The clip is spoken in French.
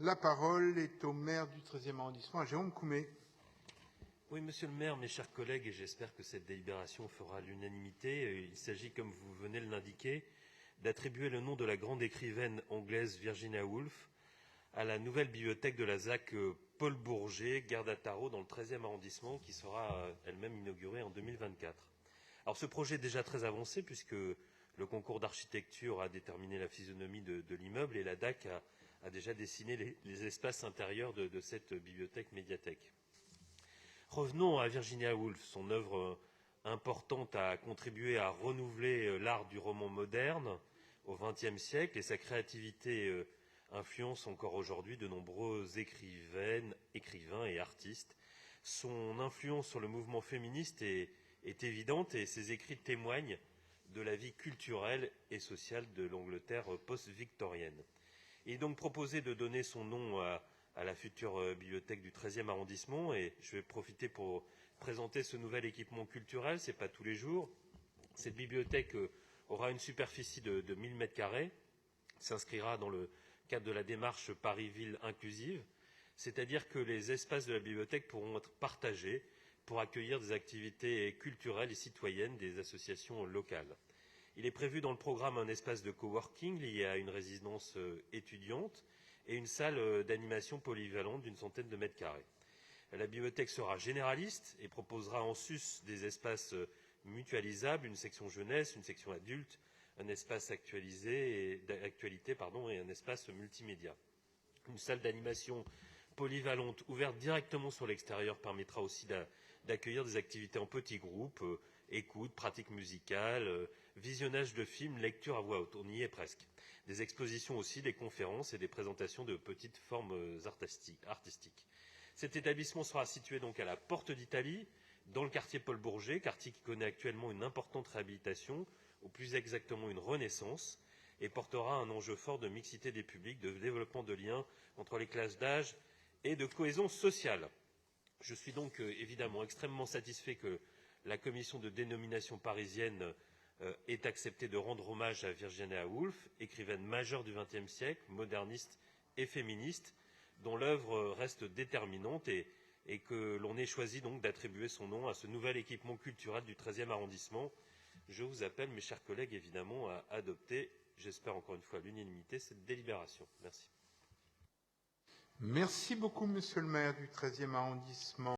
La parole est au maire du 13e arrondissement, Jérôme Coumet. Oui, monsieur le maire, mes chers collègues, et j'espère que cette délibération fera l'unanimité. Il s'agit, comme vous venez de l'indiquer, d'attribuer le nom de la grande écrivaine anglaise Virginia Woolf à la nouvelle bibliothèque de la ZAC Paul Bourget, gare d'Attaro, dans le 13e arrondissement, qui sera elle-même inaugurée en 2024. Alors ce projet est déjà très avancé, puisque le concours d'architecture a déterminé la physionomie de l'immeuble et la DAC a déjà dessiné les espaces intérieurs de cette bibliothèque-médiathèque. Revenons à Virginia Woolf. Son œuvre importante a contribué à renouveler l'art du roman moderne au XXe siècle et sa créativité influence encore aujourd'hui de nombreux écrivains et artistes. Son influence sur le mouvement féministe est évidente et ses écrits témoignent de la vie culturelle et sociale de l'Angleterre post-victorienne. Il est donc proposé de donner son nom à la future bibliothèque du 13e arrondissement et je vais profiter pour présenter ce nouvel équipement culturel, ce n'est pas tous les jours. Cette bibliothèque aura une superficie de 1000 m², s'inscrira dans le cadre de la démarche Paris-Ville inclusive, c'est-à-dire que les espaces de la bibliothèque pourront être partagés pour accueillir des activités culturelles et citoyennes des associations locales. Il est prévu dans le programme un espace de coworking lié à une résidence étudiante et une salle d'animation polyvalente d'une centaine de mètres carrés. La bibliothèque sera généraliste et proposera en sus des espaces mutualisables, une section jeunesse, une section adulte, un espace d'actualité et un espace multimédia. Une salle d'animation polyvalente ouverte directement sur l'extérieur permettra aussi d'accueillir des activités en petits groupes, écoute, pratique musicale, visionnage de films, lecture à voix haute, on y est presque. Des expositions aussi, des conférences et des présentations de petites formes artistiques. Cet établissement sera situé donc à la Porte d'Italie, dans le quartier Paul Bourget, quartier qui connaît actuellement une importante réhabilitation, ou plus exactement une renaissance, et portera un enjeu fort de mixité des publics, de développement de liens entre les classes d'âge et de cohésion sociale. Je suis donc évidemment extrêmement satisfait que la commission de dénomination parisienne ait accepté de rendre hommage à Virginia Woolf, écrivaine majeure du XXe siècle, moderniste et féministe, dont l'œuvre reste déterminante et que l'on ait choisi donc d'attribuer son nom à ce nouvel équipement culturel du 13e arrondissement. Je vous appelle, mes chers collègues, évidemment, à adopter, j'espère encore une fois à l'unanimité, cette délibération. Merci. Merci beaucoup, monsieur le maire du 13e arrondissement.